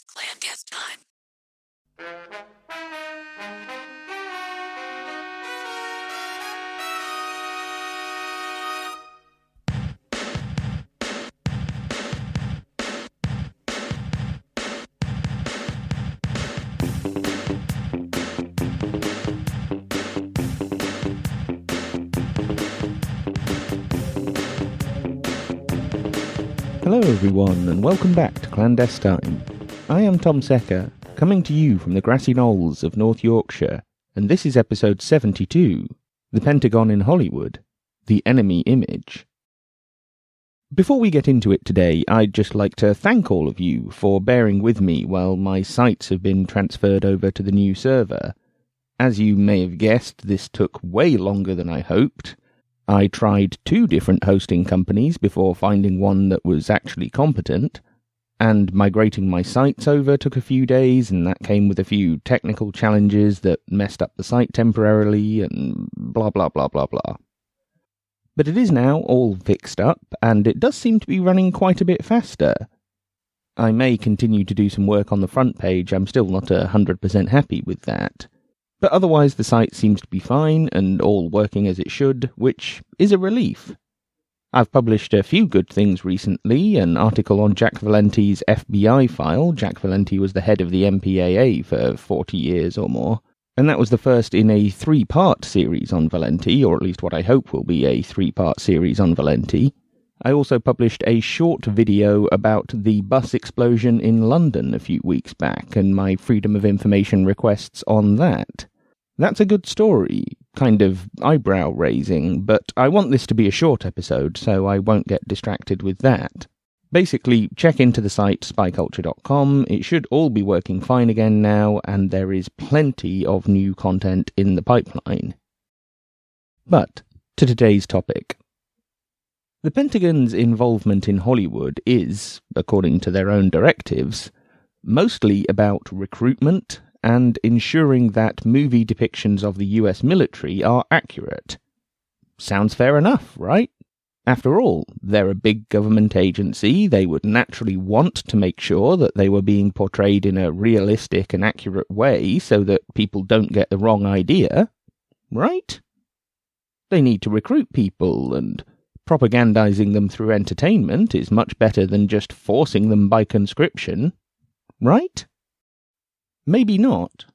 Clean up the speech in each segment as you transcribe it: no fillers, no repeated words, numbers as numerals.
It's ClandesTime. Hello everyone, and welcome back to ClandesTime. I am Tom Secker, coming to you from the grassy knolls of North Yorkshire, and this is episode 72, The Pentagon in Hollywood, The Enemy Image. Before we get into it today, I'd just like to thank all of you for bearing with me while my sites have been transferred over to the new server. As you may have guessed, this took way longer than I hoped. I tried 2 different hosting companies before finding one that was actually competent, and migrating my sites over took a few days, and that came with a few technical challenges that messed up the site temporarily, and blah blah blah blah blah. But it is now all fixed up, and it does seem to be running quite a bit faster. I may continue to do some work on the front page. I'm still not 100% happy with that. But otherwise the site seems to be fine and all working as it should, which is a relief. I've published a few good things recently, an article on Jack Valenti's FBI file. Jack Valenti was the head of the MPAA for 40 years or more, and that was the first in a 3-part series on Valenti, or at least what I hope will be a 3-part series on Valenti. I also published a short video about the bus explosion in London a few weeks back, and my Freedom of Information requests on that. That's a good story, kind of eyebrow-raising, but I want this to be a short episode, so I won't get distracted with that. Basically, check into the site spyculture.com. It should all be working fine again now, and there is plenty of new content in the pipeline. But, to today's topic. The Pentagon's involvement in Hollywood is, according to their own directives, mostly about recruitment and ensuring that movie depictions of the US military are accurate. Sounds fair enough, right? After all, they're a big government agency. They would naturally want to make sure that they were being portrayed in a realistic and accurate way so that people don't get the wrong idea, right? They need to recruit people, and propagandizing them through entertainment is much better than just forcing them by conscription, right? Maybe not,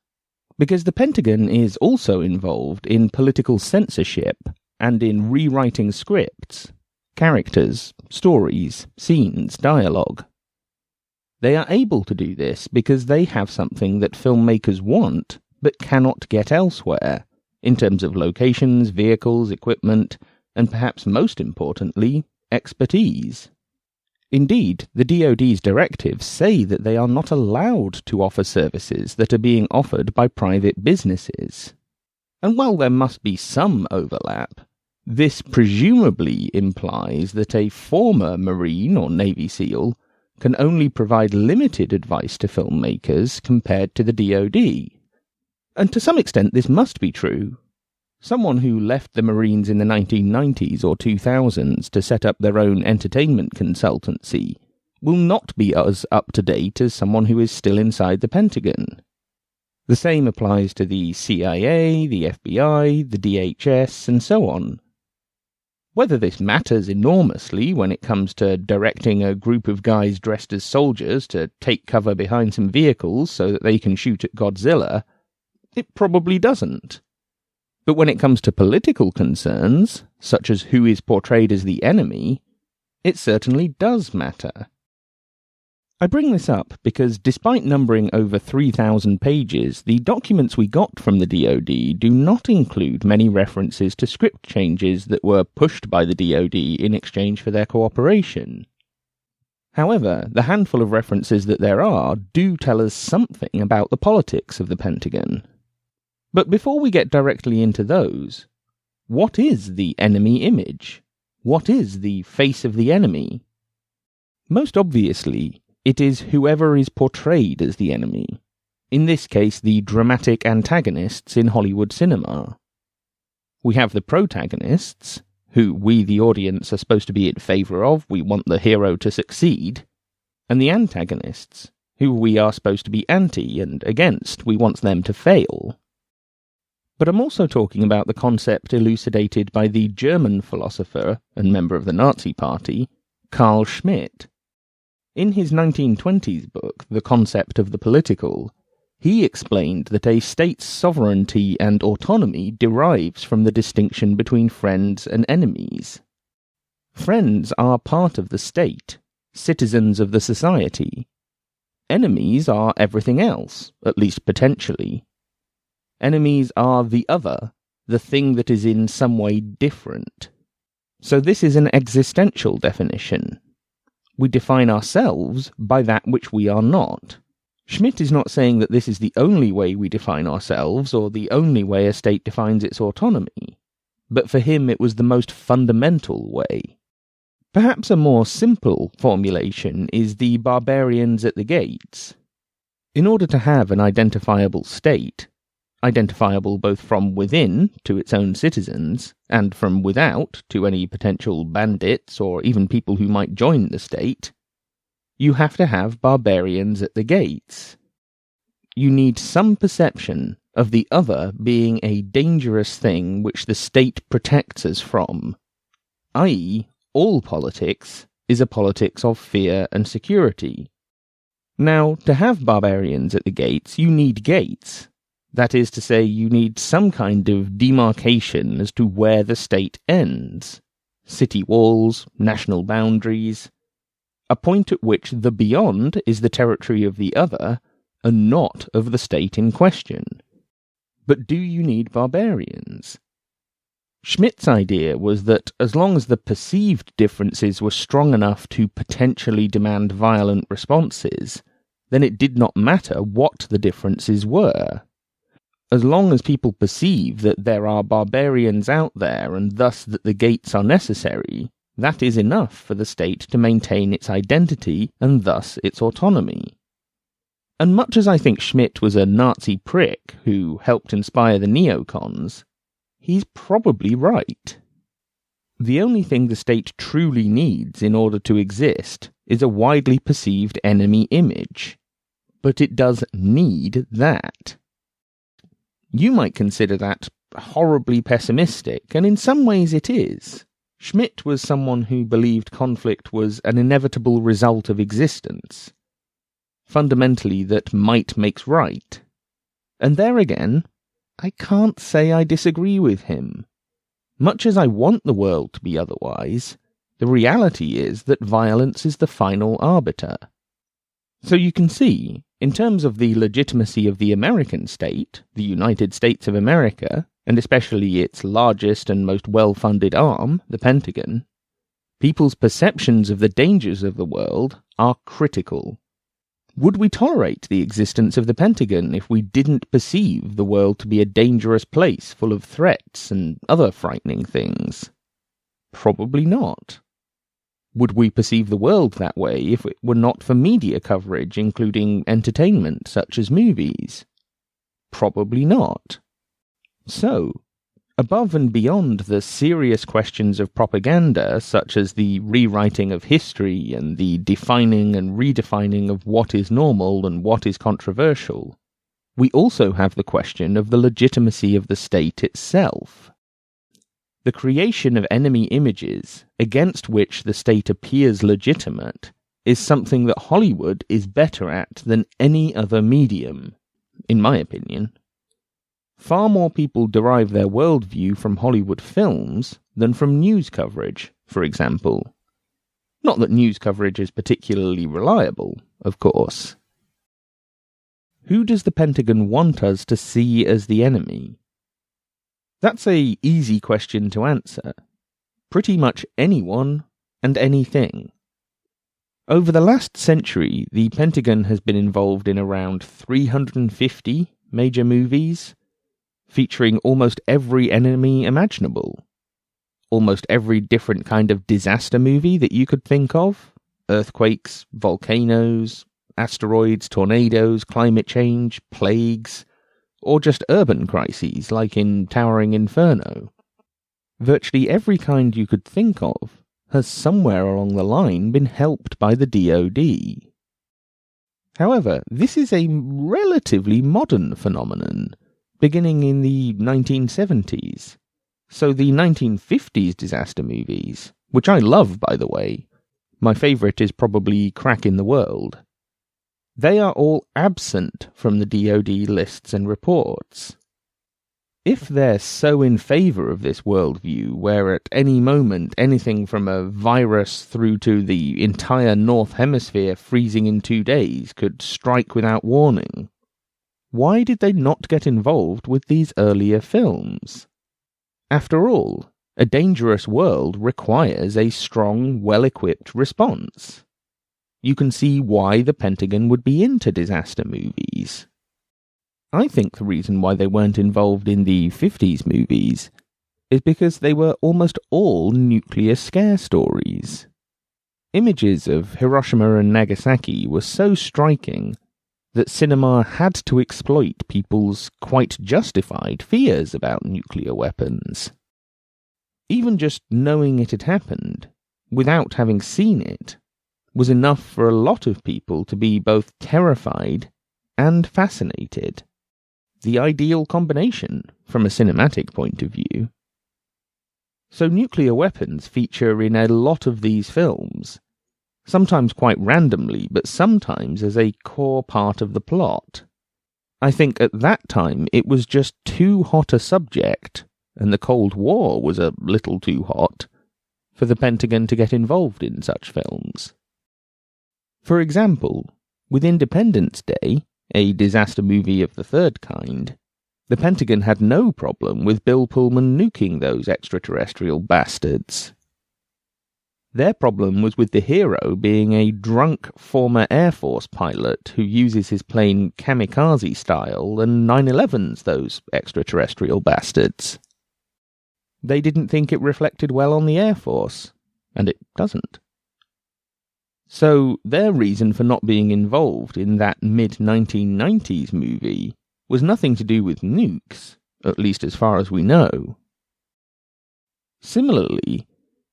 because the Pentagon is also involved in political censorship and in rewriting scripts, characters, stories, scenes, dialogue. They are able to do this because they have something that filmmakers want but cannot get elsewhere, in terms of locations, vehicles, equipment, and perhaps most importantly, expertise. Indeed, the DoD's directives say that they are not allowed to offer services that are being offered by private businesses. And while there must be some overlap, this presumably implies that a former Marine or Navy SEAL can only provide limited advice to filmmakers compared to the DoD. And to some extent this must be true. Someone who left the Marines in the 1990s or 2000s to set up their own entertainment consultancy will not be as up-to-date as someone who is still inside the Pentagon. The same applies to the CIA, the FBI, the DHS, and so on. Whether this matters enormously when it comes to directing a group of guys dressed as soldiers to take cover behind some vehicles so that they can shoot at Godzilla, it probably doesn't. But when it comes to political concerns, such as who is portrayed as the enemy, it certainly does matter. I bring this up because despite numbering over 3,000 pages, the documents we got from the DoD do not include many references to script changes that were pushed by the DoD in exchange for their cooperation. However, the handful of references that there are do tell us something about the politics of the Pentagon. But before we get directly into those, what is the enemy image? What is the face of the enemy? Most obviously, it is whoever is portrayed as the enemy. In this case, the dramatic antagonists in Hollywood cinema. We have the protagonists, who we, the audience, are supposed to be in favour of. We want the hero to succeed. And the antagonists, who we are supposed to be anti and against. We want them to fail. But I'm also talking about the concept elucidated by the German philosopher and member of the Nazi Party, Carl Schmitt. In his 1920s book, The Concept of the Political, he explained that a state's sovereignty and autonomy derives from the distinction between friends and enemies. Friends are part of the state, citizens of the society. Enemies are everything else, at least potentially. Enemies are the other, the thing that is in some way different. So this is an existential definition. We define ourselves by that which we are not. Schmitt is not saying that this is the only way we define ourselves or the only way a state defines its autonomy, but for him it was the most fundamental way. Perhaps a more simple formulation is the barbarians at the gates. In order to have an identifiable state, identifiable both from within to its own citizens, and from without to any potential bandits or even people who might join the state, you have to have barbarians at the gates. You need some perception of the other being a dangerous thing which the state protects us from, i.e., all politics is a politics of fear and security. Now, to have barbarians at the gates, you need gates. That is to say, you need some kind of demarcation as to where the state ends. City walls, national boundaries, a point at which the beyond is the territory of the other, and not of the state in question. But do you need barbarians? Schmitt's idea was that as long as the perceived differences were strong enough to potentially demand violent responses, then it did not matter what the differences were. As long as people perceive that there are barbarians out there and thus that the gates are necessary, that is enough for the state to maintain its identity and thus its autonomy. And much as I think Schmitt was a Nazi prick who helped inspire the neocons, he's probably right. The only thing the state truly needs in order to exist is a widely perceived enemy image. But it does need that. You might consider that horribly pessimistic, and in some ways it is. Schmitt was someone who believed conflict was an inevitable result of existence. Fundamentally, that might makes right. And there again, I can't say I disagree with him. Much as I want the world to be otherwise, the reality is that violence is the final arbiter. So you can see, in terms of the legitimacy of the American state, the United States of America, and especially its largest and most well-funded arm, the Pentagon, people's perceptions of the dangers of the world are critical. Would we tolerate the existence of the Pentagon if we didn't perceive the world to be a dangerous place full of threats and other frightening things? Probably not. Would we perceive the world that way if it were not for media coverage, including entertainment such as movies? Probably not. So, above and beyond the serious questions of propaganda, such as the rewriting of history and the defining and redefining of what is normal and what is controversial, we also have the question of the legitimacy of the state itself. The creation of enemy images against which the state appears legitimate is something that Hollywood is better at than any other medium, in my opinion. Far more people derive their worldview from Hollywood films than from news coverage, for example. Not that news coverage is particularly reliable, of course. Who does the Pentagon want us to see as the enemy? That's an easy question to answer. Pretty much anyone and anything. Over the last century, the Pentagon has been involved in around 350 major movies, featuring almost every enemy imaginable. Almost every different kind of disaster movie that you could think of. Earthquakes, volcanoes, asteroids, tornadoes, climate change, plagues, or just urban crises like in Towering Inferno. Virtually every kind you could think of has somewhere along the line been helped by the DoD. However, this is a relatively modern phenomenon, beginning in the 1970s. So the 1950s disaster movies, which I love, by the way, my favourite is probably Crack in the World, they are all absent from the DoD lists and reports. If they're so in favour of this worldview, where at any moment anything from a virus through to the entire North Hemisphere freezing in 2 days could strike without warning, why did they not get involved with these earlier films? After all, a dangerous world requires a strong, well-equipped response. You can see why the Pentagon would be into disaster movies. I think the reason why they weren't involved in the 50s movies is because they were almost all nuclear scare stories. Images of Hiroshima and Nagasaki were so striking that cinema had to exploit people's quite justified fears about nuclear weapons. Even just knowing it had happened, without having seen it, was enough for a lot of people to be both terrified and fascinated. The ideal combination from a cinematic point of view. So nuclear weapons feature in a lot of these films, sometimes quite randomly, but sometimes as a core part of the plot. I think at that time it was just too hot a subject, and the Cold War was a little too hot, for the Pentagon to get involved in such films. For example, with Independence Day, a disaster movie of the third kind, the Pentagon had no problem with Bill Pullman nuking those extraterrestrial bastards. Their problem was with the hero being a drunk former Air Force pilot who uses his plane kamikaze style and 9/11s those extraterrestrial bastards. They didn't think it reflected well on the Air Force, and it doesn't. So their reason for not being involved in that mid-1990s movie was nothing to do with nukes, at least as far as we know. Similarly,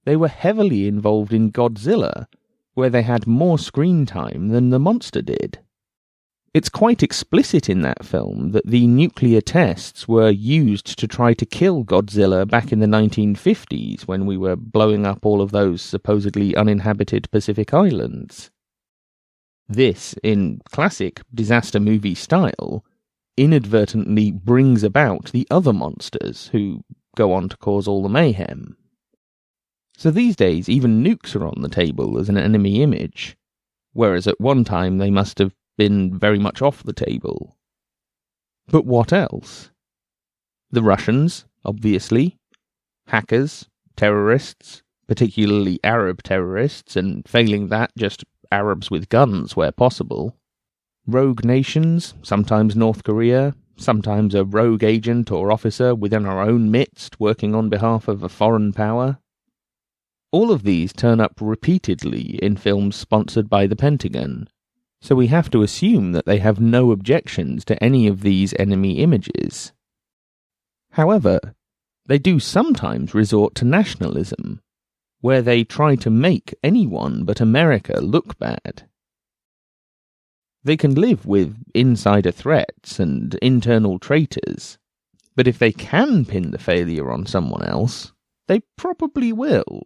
they were heavily involved in Godzilla, where they had more screen time than the monster did. It's quite explicit in that film that the nuclear tests were used to try to kill Godzilla back in the 1950s when we were blowing up all of those supposedly uninhabited Pacific islands. This, in classic disaster movie style, inadvertently brings about the other monsters who go on to cause all the mayhem. So these days even nukes are on the table as an enemy image, whereas at one time they must have been very much off the table. But what else? The Russians, obviously. Hackers, terrorists, particularly Arab terrorists, and failing that, just Arabs with guns where possible. Rogue nations, sometimes North Korea, sometimes a rogue agent or officer within our own midst working on behalf of a foreign power. All of these turn up repeatedly in films sponsored by the Pentagon, so we have to assume that they have no objections to any of these enemy images. However, they do sometimes resort to nationalism, where they try to make anyone but America look bad. They can live with insider threats and internal traitors, but if they can pin the failure on someone else, they probably will.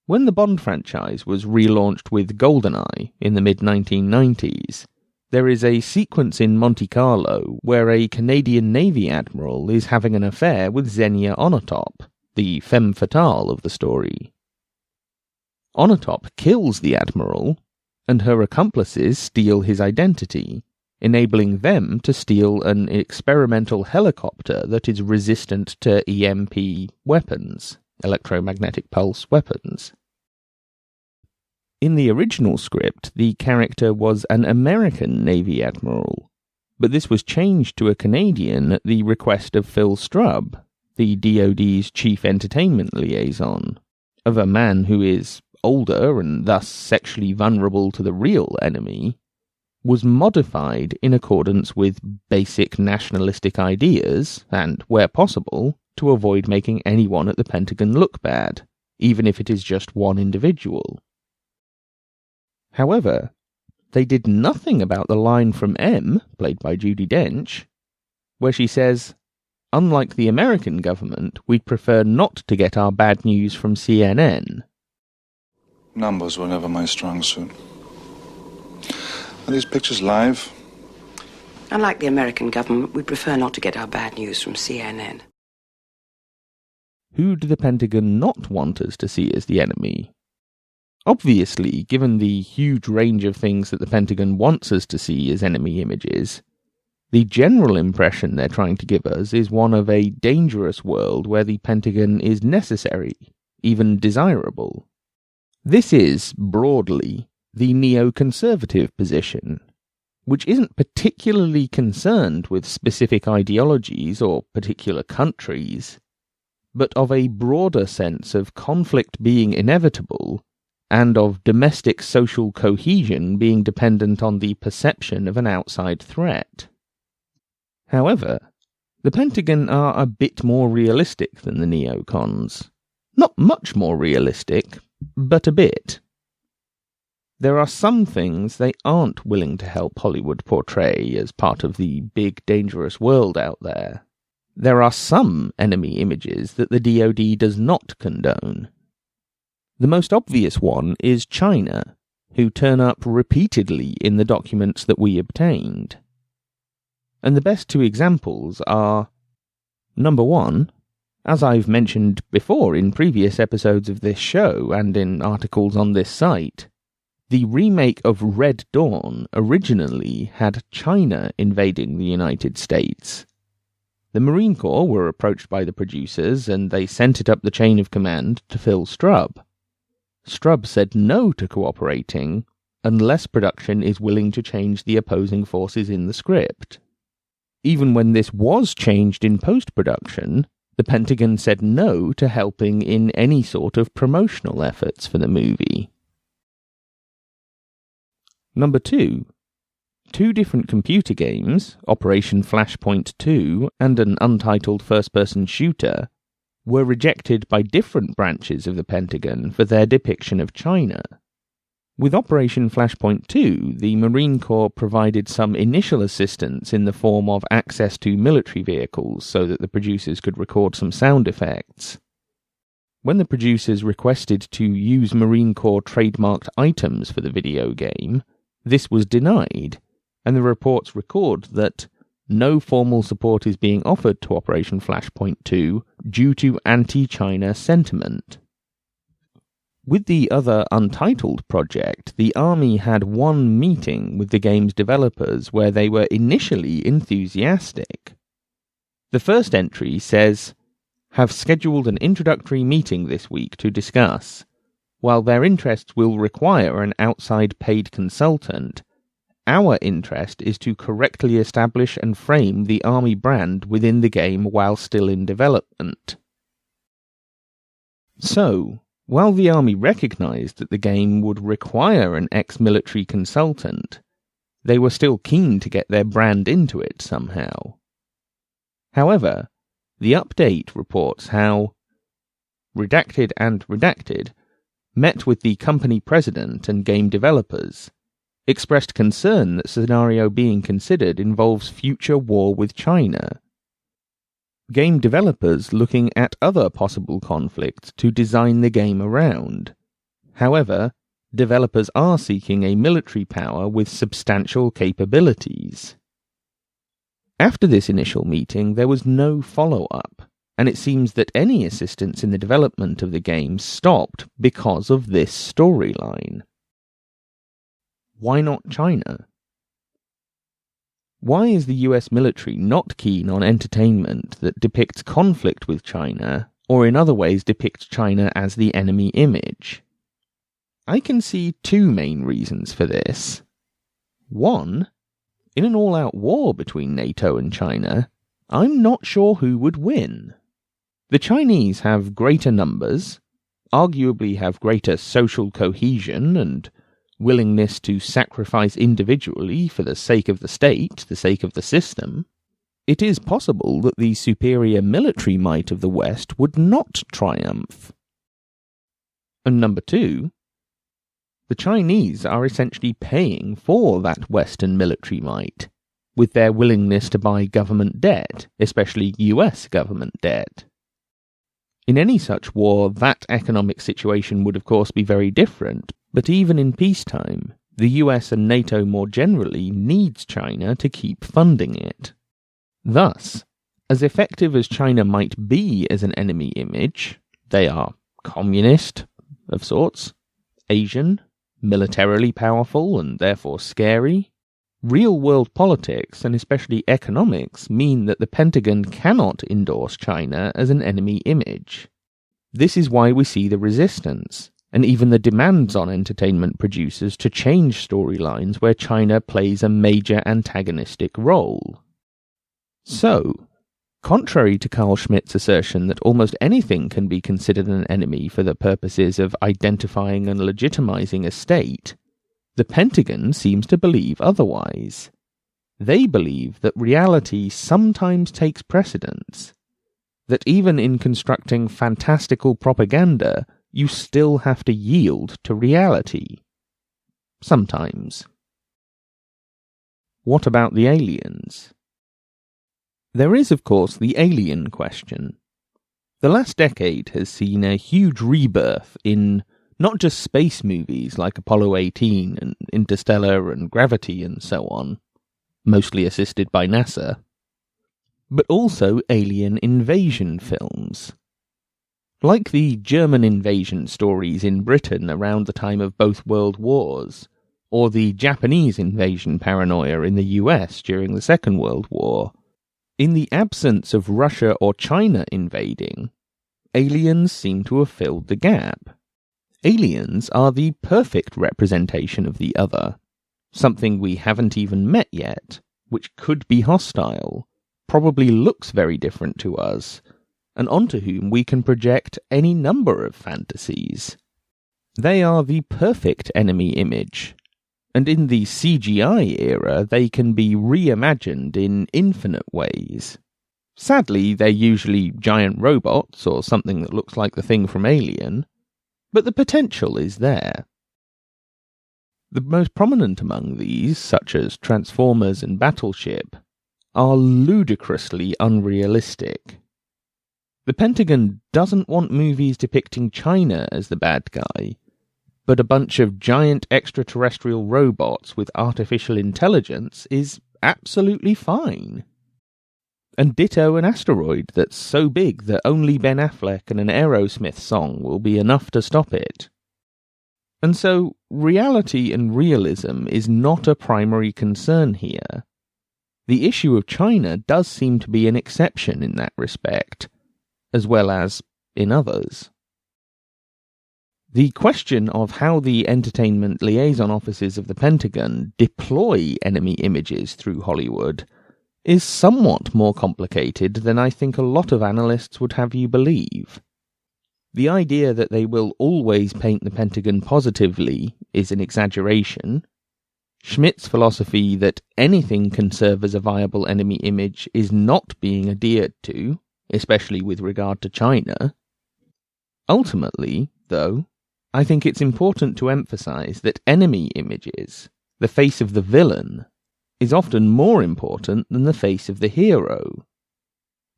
When the Bond franchise was relaunched with GoldenEye in the mid-1990s, there is a sequence in Monte Carlo where a Canadian Navy admiral is having an affair with Xenia Onatopp, the femme fatale of the story. Onatopp kills the admiral, and her accomplices steal his identity, enabling them to steal an experimental helicopter that is resistant to EMP weapons. Electromagnetic pulse weapons. In the original script, the character was an American Navy admiral, but this was changed to a Canadian at the request of Phil Strubb, the DoD's chief entertainment liaison, of a man who is older and thus sexually vulnerable to the real enemy, was modified in accordance with basic nationalistic ideas and, where possible, to avoid making anyone at the Pentagon look bad, even if it is just one individual. However, they did nothing about the line from M, played by Judi Dench, where she says, "Unlike the American government, we'd prefer not to get our bad news from CNN." Numbers were never my strong suit. Are these pictures live? Unlike the American government, we prefer not to get our bad news from CNN. Who do the Pentagon not want us to see as the enemy? Obviously, given the huge range of things that the Pentagon wants us to see as enemy images, the general impression they're trying to give us is one of a dangerous world where the Pentagon is necessary, even desirable. This is, broadly, the neoconservative position, which isn't particularly concerned with specific ideologies or particular countries, but of a broader sense of conflict being inevitable and of domestic social cohesion being dependent on the perception of an outside threat. However, the Pentagon are a bit more realistic than the neocons. Not much more realistic, but a bit. There are some things they aren't willing to help Hollywood portray as part of the big, dangerous world out there. There are some enemy images that the DoD does not condone. The most obvious one is China, who turn up repeatedly in the documents that we obtained. And the best two examples are, number one, as I've mentioned before in previous episodes of this show and in articles on this site, the remake of Red Dawn originally had China invading the United States. The Marine Corps were approached by the producers and they sent it up the chain of command to Phil Strub. Strub said no to cooperating unless production is willing to change the opposing forces in the script. Even when this was changed in post-production, the Pentagon said no to helping in any sort of promotional efforts for the movie. Number two different computer games, Operation Flashpoint 2 and an untitled first-person shooter, were rejected by different branches of the Pentagon for their depiction of China. With Operation Flashpoint 2, the Marine Corps provided some initial assistance in the form of access to military vehicles so that the producers could record some sound effects. When the producers requested to use Marine Corps trademarked items for the video game, this was denied, and the reports record that no formal support is being offered to Operation Flashpoint 2 due to anti-China sentiment. With the other untitled project, the Army had one meeting with the game's developers where they were initially enthusiastic. The first entry says, "Have scheduled an introductory meeting this week to discuss. While their interests will require an outside paid consultant, our interest is to correctly establish and frame the Army brand within the game while still in development." So, while the Army recognized that the game would require an ex-military consultant, they were still keen to get their brand into it somehow. However, the update reports how Redacted and Redacted met with the company president and game developers, expressed concern that the scenario being considered involves future war with China. Game developers looking at other possible conflicts to design the game around. However, developers are seeking a military power with substantial capabilities. After this initial meeting, there was no follow-up, and it seems that any assistance in the development of the game stopped because of this storyline. Why not China? Why is the US military not keen on entertainment that depicts conflict with China, or in other ways depicts China as the enemy image? I can see two main reasons for this. One, in an all-out war between NATO and China, I'm not sure who would win. The Chinese have greater numbers, arguably have greater social cohesion and willingness to sacrifice individually for the sake of the state, the sake of the system. It is possible that the superior military might of the West would not triumph. And number two, The Chinese are essentially paying for that Western military might, with their willingness to buy government debt, especially US government debt. In any such war, that economic situation would of course be very different, but even in peacetime, the US and NATO more generally needs China to keep funding it. Thus, as effective as China might be as an enemy image, they are communist, of sorts, Asian, militarily powerful and therefore scary. Real-world politics, and especially economics, mean that the Pentagon cannot endorse China as an enemy image. This is why we see the resistance, and even the demands on entertainment producers to change storylines where China plays a major antagonistic role. So, contrary to Carl Schmitt's assertion that almost anything can be considered an enemy for the purposes of identifying and legitimizing a state, the Pentagon seems to believe otherwise. They believe that reality sometimes takes precedence, that even in constructing fantastical propaganda, you still have to yield to reality. Sometimes. What about the aliens? There is, of course, the alien question. The last decade has seen a huge rebirth in not just space movies like Apollo 18 and Interstellar and Gravity and so on, mostly assisted by NASA, but also alien invasion films. Like the German invasion stories in Britain around the time of both World Wars, or the Japanese invasion paranoia in the US during the Second World War, in the absence of Russia or China invading, aliens seem to have filled the gap. Aliens are the perfect representation of the other, something we haven't even met yet, which could be hostile, probably looks very different to us, and onto whom we can project any number of fantasies. They are the perfect enemy image, and in the CGI era they can be reimagined in infinite ways. Sadly, they're usually giant robots or something that looks like the thing from Alien, but the potential is there. The most prominent among these, such as Transformers and Battleship, are ludicrously unrealistic. The Pentagon doesn't want movies depicting China as the bad guy, but a bunch of giant extraterrestrial robots with artificial intelligence is absolutely fine. And ditto an asteroid that's so big that only Ben Affleck and an Aerosmith song will be enough to stop it. And so, reality and realism is not a primary concern here. The issue of China does seem to be an exception in that respect, as well as in others. The question of how the entertainment liaison offices of the Pentagon deploy enemy images through Hollywood is somewhat more complicated than I think a lot of analysts would have you believe. The idea that they will always paint the Pentagon positively is an exaggeration. Schmitt's philosophy that anything can serve as a viable enemy image is not being adhered to, especially with regard to China. Ultimately, though, I think it's important to emphasize that enemy images, the face of the villain, is often more important than the face of the hero.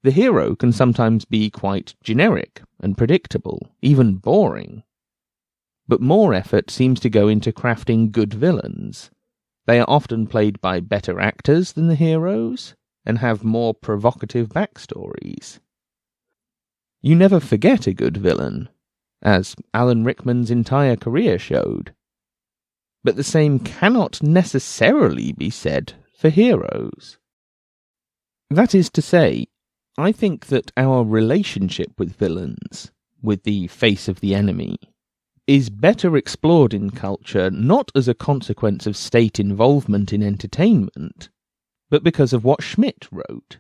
The hero can sometimes be quite generic and predictable, even boring. But more effort seems to go into crafting good villains. They are often played by better actors than the heroes, and have more provocative backstories. You never forget a good villain, as Alan Rickman's entire career showed. But the same cannot necessarily be said for heroes. That is to say, I think that our relationship with villains, with the face of the enemy, is better explored in culture not as a consequence of state involvement in entertainment, but because of what Schmitt wrote.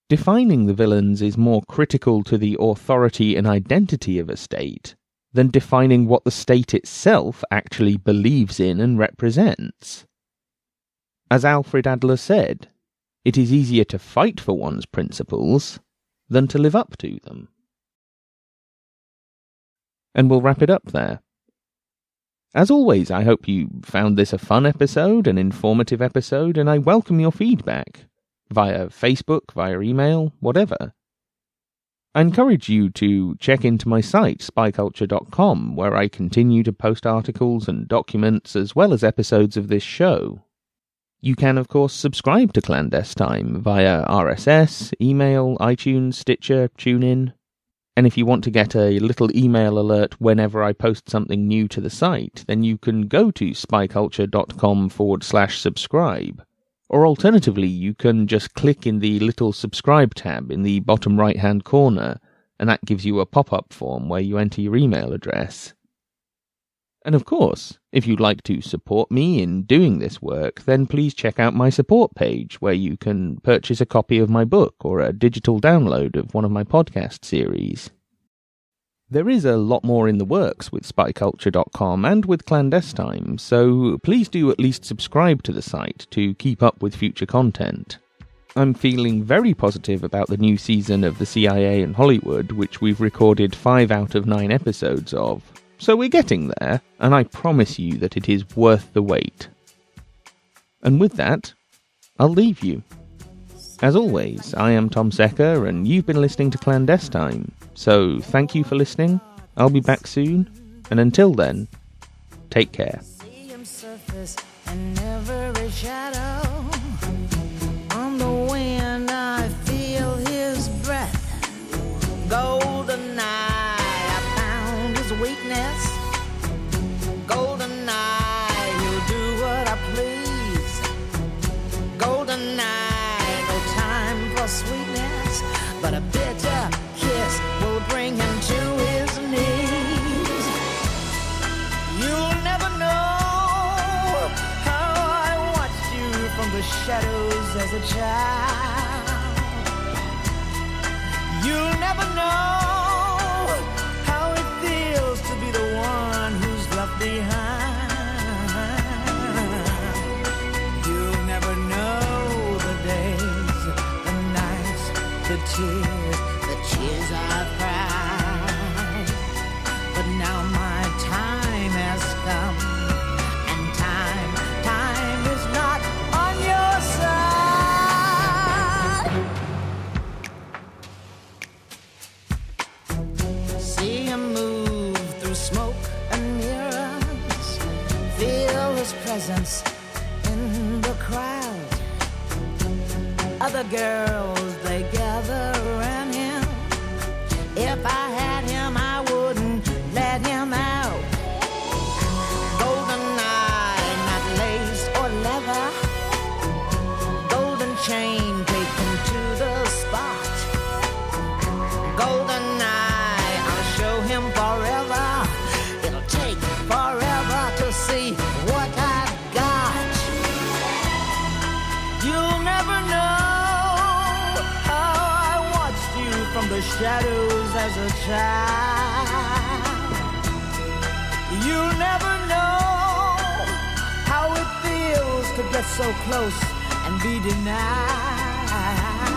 Defining the villains is more critical to the authority and identity of a state than defining what the state itself actually believes in and represents. As Alfred Adler said, it is easier to fight for one's principles than to live up to them. And we'll wrap it up there. As always, I hope you found this a fun episode, an informative episode, and I welcome your feedback via Facebook, via email, whatever. I encourage you to check into my site, spyculture.com, where I continue to post articles and documents as well as episodes of this show. You can, of course, subscribe to ClandesTime via RSS, email, iTunes, Stitcher, TuneIn. And if you want to get a little email alert whenever I post something new to the site, then you can go to spyculture.com/subscribe. Or alternatively, you can just click in the little subscribe tab in the bottom right-hand corner, and that gives you a pop-up form where you enter your email address. And of course, if you'd like to support me in doing this work, then please check out my support page, where you can purchase a copy of my book or a digital download of one of my podcast series. There is a lot more in the works with spyculture.com and with ClandesTime, so please do at least subscribe to the site to keep up with future content. I'm feeling very positive about the new season of the CIA in Hollywood, which we've recorded 5 out of 9 episodes of. So we're getting there, and I promise you that it is worth the wait. And with that, I'll leave you. As always, I am Tom Secker, and you've been listening to ClandesTime. So thank you for listening, I'll be back soon, and until then, take care. See him surface in every shadow. On the wind I feel his breath. Golden eye, I found his weakness. Golden eye, he'll do what I please. Golden eye, no time for sweetness, but a bitter kiss will bring him to his knees. You'll never know how I watched you from the shadows as a child. You'll never know how it feels to be the one who's left behind. You'll never know the days, the nights, the tears I've cried. But now my time has come, and time is not on your side. See him move through smoke and mirrors, feel his presence in the crowd. Other girls, they gather around him. If I had him, I wouldn't let him out. Golden eye, not lace or leather. Golden chain taken to the spot. Golden eye, I'll show him forever. It'll take forever to see what I've got. You'll never know from the shadows as a child. You'll never know how it feels to get so close and be denied.